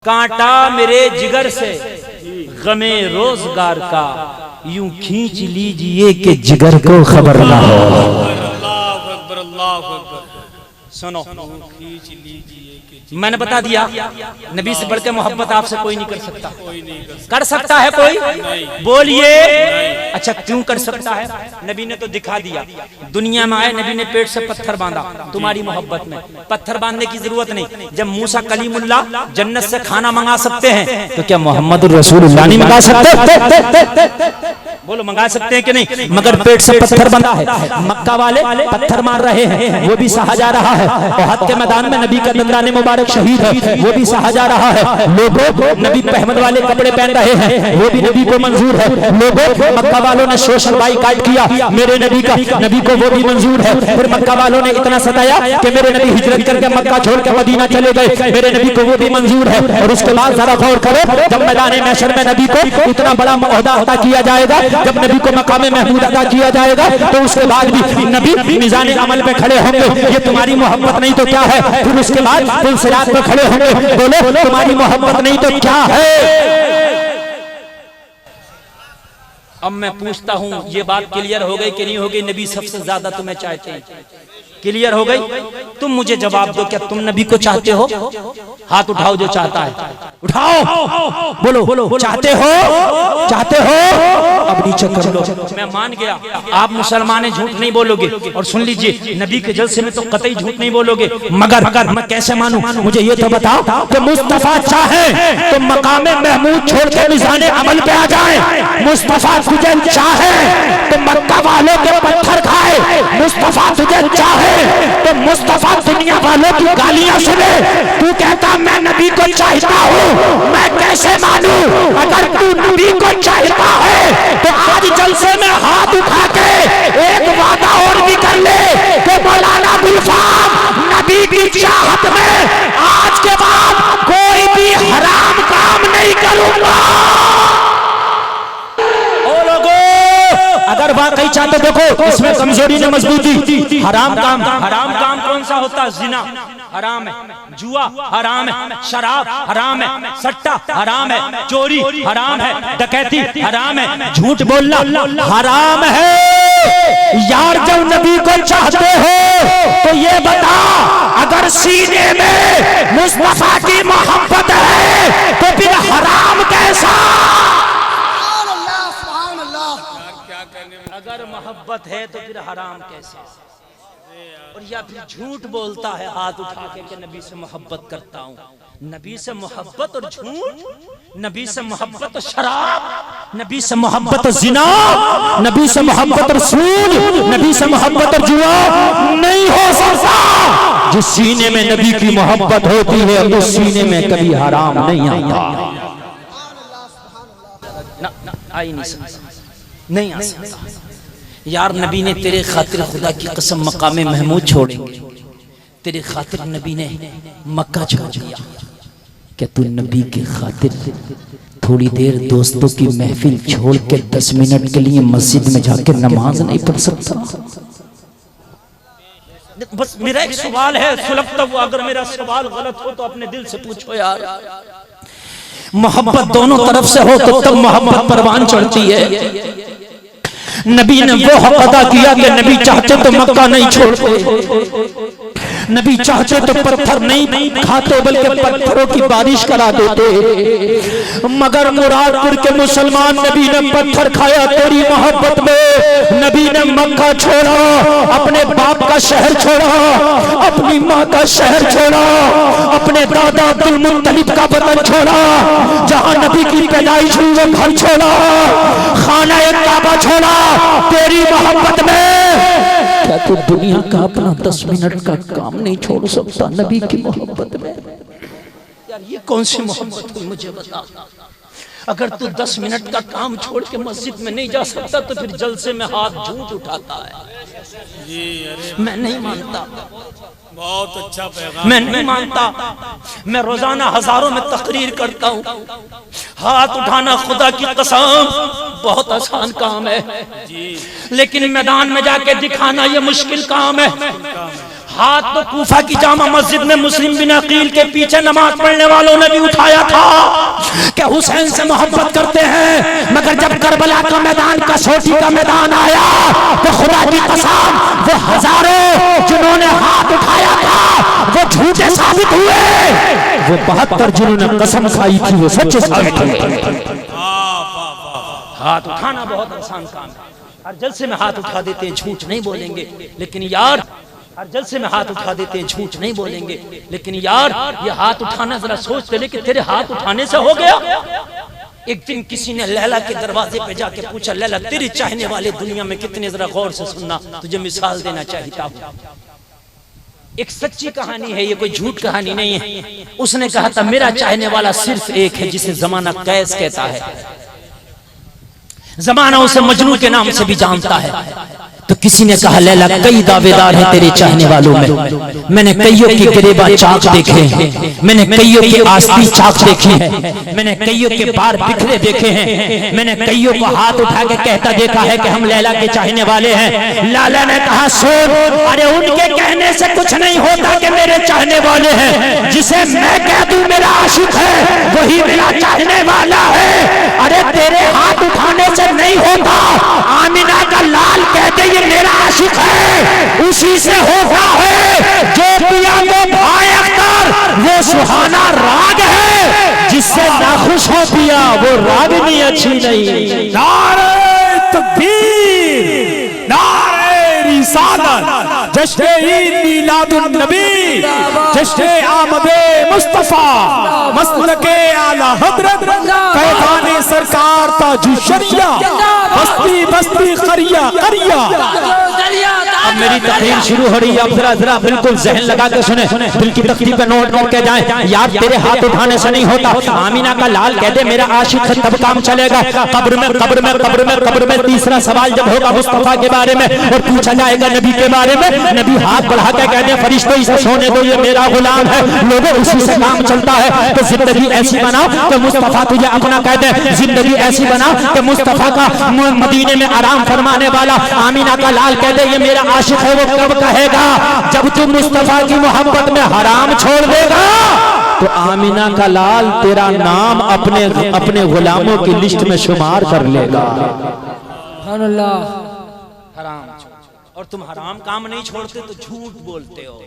कांटा मेरे जिगर से गमे रोजगार का यूं खींच लीजिए कि जिगर को खबर ना हो। अल्लाह अकबर, अल्लाह अकबर। सुनो, खींच लीजिए कि मैंने बता दिया नबी से बढ़ के मोहब्बत आपसे कोई नहीं कर सकता। कोई नहीं कर सकता है कोई? नहीं। बोलिए। अच्छा, क्यों कर सकता है? नबी ने तो दिखा दिया। दुनिया में आए नबी ने पेट से पत्थर बांधा तुम्हारी मोहब्बत में। पत्थर बांधने की जरूरत नहीं। जब मूसा कलीमुल्लाह जन्नत से खाना मंगा सकते हैं तो क्या मोहम्मद रसूलुल्लाह नहीं मंगा सकते? बोलो, मंगा सकते हैं कि नहीं? मगर पेट से पत्थर बंधा है। मक्का वाले पत्थर मार रहे हैं, वो भी सहा जा रहा है। ओहद के मैदान में नबी का दंदाने मुबारक शहीद है, वो भी सहा जा रहा है। लोगों नबी पहमद वाले कपड़े पहन रहे हैं, वो भी नबी को मंजूर है। लोगों मक्का वालों ने सोशल बाइकाट किया मेरे नबी का, नबी को वो भी मंजूर है। फिर मक्का वालों ने इतना सताया कि मेरे नबी हिजरत करके मक्का छोड़ के मदीना चले गए, मेरे नबी को वो भी मंजूर है। और उसके बाद जरा गौर करो, जब मैदान महशर में नबी को इतना बड़ा ओहदा अता किया जाएगा, जब नबी को मकामे महमूद अता किया जाएगा, तो उसके बाद भी नबी मिजान अमल पे खड़े होंगे। ये तुम्हारी मोहब्बत नहीं तो क्या है? फिर उसके बाद फिर सिरात पे खड़े होंगे। बोलो, तुम्हारी मोहब्बत नहीं तो क्या है? अब मैं पूछता हूं, ये बात क्लियर हो गई कि नहीं हो गई? नबी सबसे ज्यादा तुम्हें चाहते हैं, क्लियर हो गई? तुम मुझे जवाब दो, क्या तुम नबी को चाहते हो? हाथ उठाओ जो चाहता है, उठाओ। बोलो बोलो, चाहते हो? चाहते हो? अब नीचे कर लो। मैं मान गया आप मुसलमान हैं, झूठ नहीं बोलोगे। और सुन लीजिए, नबी के जलसे में तो कतई झूठ नहीं बोलोगे। मगर मैं कैसे मानूं? मुझे ये तो बताओ कि मुस्तफा चाहे तो मकामे महमूद छोड़ के मिजान अमल पे आ जाए। मुस्तफा तुझे चाहे तो मक्का वालों के पत्थर खाए। मुस्तफा तुझे चाहे तो मुस्तफा दुनिया वालों की गालियां सुने। तू कहता मैं नबी को चाहता हूँ, मैं कैसे मानूं? अगर तू नबी को चाहता है तो आज जलसे में हाथ उठा के एक वादा और भी कर ले कि मौलाना गुलफाम नबी की चाहत में आज के बाद कोई भी हराम काम नहीं करूंगा। अगर वाकई चाहते देखो, इसमें कमजोरी ने मजबूती। हराम काम कौन सा होता है? जिना हराम है, जुआ हराम है, शराब हराम है, सट्टा हराम है, चोरी हराम है, डकैती हराम है, झूठ बोलना हराम है। यार जब नबी को चाहते हो तो ये बता, अगर सीने में मुस्तफा की मोहब्बत है तो फिर हराम कैसा? अगर मोहब्बत है तो फिर हराम कैसे? और या फिर झूठ बोलता है हाथ उठा के नबी से मोहब्बत करता हूँ। नबी से मोहब्बत और झूठ, नबी से मोहब्बत और शराब, नबी से मोहब्बत और जिना, नबी से मोहब्बत और सूद, नबी से मोहब्बत और जुआ नहीं हो सकता। जिस सीने में नबी की मोहब्बत होती है उस सीने में कभी हराम नहीं आता। आ ही नहीं सकता, नहीं आ सकता। यार नबी ने तेरे खातिर खुदा की कसम मकामे महमूद छोड़ेंगे, तेरे खातिर नबी ने मक्का छोड़ दिया। क्या तू नबी के खातिर थोड़ी देर दोस्तों की महफिल छोड़ के 10 मिनट के लिए मस्जिद में जाकर नमाज नहीं पढ़ सकता? बस मेरा एक सवाल है, सुलगता हुआ, अगर मेरा सवाल गलत हो तो अपने दिल से पूछो यार। मोहब्बत दोनों तरफ से हो तो तब मोहब्बत परवान चढ़ती है। नबी ने वो हक अदा किया कि नबी चाहते तो मक्का नहीं छोड़ते, नबी चाहते तो पत्थर नहीं खाते बल्कि पत्थरों की बारिश करा देते। मगर मुरादपुर के मुसलमान नबी ने पत्थर खाया तेरी मोहब्बत में। नबी ने मक्का छोड़ा, अपने बाप का शहर छोड़ा, अपनी माँ का शहर छोड़ा, अपने दादा अब्दुल मुत्तलिब का वतन छोड़ा, जहाँ नबी की पैदाइश हुई वो घर छोड़ा, खाना काबा छोड़ा तेरी मोहब्बत में। क्या तू दुनिया का अपना 10 मिनट का काम नहीं छोड़ सकता नबी की मोहब्बत में? यार ये कौन सी मोहब्बत हुई मुझे बता। अगर तू 10 मिनट का काम छोड़ के मस्जिद में नहीं जा सकता तो फिर जलसे में हाथ झूठ उठाता है। जी अरे मैं नहीं मानता, बहुत अच्छा पैगाम। मैं नहीं मानता। मैं रोजाना हजारों में तकरीर करता हूँ। हाथ उठाना खुदा की कसम बहुत आसान काम है, लेकिन मैदान में जाके दिखाना ये मुश्किल काम है। हाथ तो कूफा की जामा मस्जिद में मुस्लिम बिन अकील के पीछे नमाज पढ़ने वालों ने भी उठाया था कि हुसैन से मोहब्बत करते हैं, मगर जब करबला का मैदान, कसौटी का मैदान आया तो खुदा की कसम वो हजारों जिन्होंने हाथ उठाया था वो झूठे साबित हुए, वो 72 जिन्होंने कसम खाई थी वो सच्चे साबित हुए। हाथ उठाना बहुत आसान काम है, हर जलसे में हाथ उठा देते हैं, झूठ नहीं बोलेंगे, लेकिन यार हर जलसे में हाथ उठा देते हैं, झूठ नहीं बोलेंगे, लेकिन यार ये हाथ उठाना जरा सोचते ले कि तेरे हाथ उठाने से हो गया। एक दिन किसी ने लैला के दरवाजे पे जाके पूछा, लैला तेरे चाहने वाले दुनिया में कितने, जरा गौर से सुनना, तुझे मिसाल देना चाहता हूँ। एक सच्ची कहानी है, ये कोई झूठ कहानी नहीं है। उसने कहा था मेरा चाहने वाला सिर्फ एक है जिसे जमाना कैस कहता है, जमाना उसे मजनू के नाम से भी जानता है। तो किसी ने कहा लैला कई दावेदार हैं तेरे चाहने वालों में, मैंने कईयों की गिरेबा चाक देखे हैं, मैंने कईयों की आस्ती चाक देखी है, मैंने कईयों के बार बिखरे देखे हैं, मैंने कईयों को हाथ उठा के कहता देखा है कि हम लैला के चाहने वाले हैं। लाला ने कहा सुन, अरे उनके कहने से कुछ नहीं होता कि मेरे चाहने वाले हैं, जिसे मैं कह दूं मेरा आशिक है वही मेरा चाहने वाला है। अरे तेरे हाथ उठाने से नहीं होता, आमिना का लाल कहते ये मेरा आशिक है, उसी से होता है। जो पिया वो भाई अख्तर वो सुहाना राग है, जिससे नाखुश हो पिया वो रागनी अच्छी नहीं। नारे तकबीर, नारे रिसालत, जश्न मीलादुन नबी, जश्न आमदे मुस्तफा, मसलके आला हजरत, पैगाने सरकार ताजु शरिया, बस्ती बस्ती करिया करिया। अब मेरी तकरीर शुरू हो रही है, अब जरा जरा बिल्कुल जहन लगा के सुने, दिल की तख्ती पे नोट करके जाएं। यार तेरे हाथ उठाने से नहीं होता, आमीना का लाल कह दे मेरा आशिक है तब काम चलेगा। कब्र में कब्र में कब्र में कब्र में तीसरा सवाल जब होगा मुस्तफा के बारे में और पूछा जाएगा नबी के बारे में, नबी हाथ बढ़ा के कहते हैं फरिश्तों इसे सोने दो ये मेरा गुलाम है, लोगों उसी से काम चलता है। तो जिंदगी ऐसी बनाओ तो मुस्तफा तुझे अपना कहते हैं, जिंदगी ऐसी बनाओ कि मुस्तफा का मदीने में आराम फरमाने वाला आमीना का लाल कहते ये मेरा आशिक है। वो कब कहेगा? जब तू मुस्तफा की मोहब्बत में हराम छोड़ देगा तो आमीना का लाल तेरा नाम अपने अपने गुलामों की लिस्ट में शुमार कर लेगा। हराम और तुम हराम काम नहीं छोड़ते तो झूठ बोलते हो।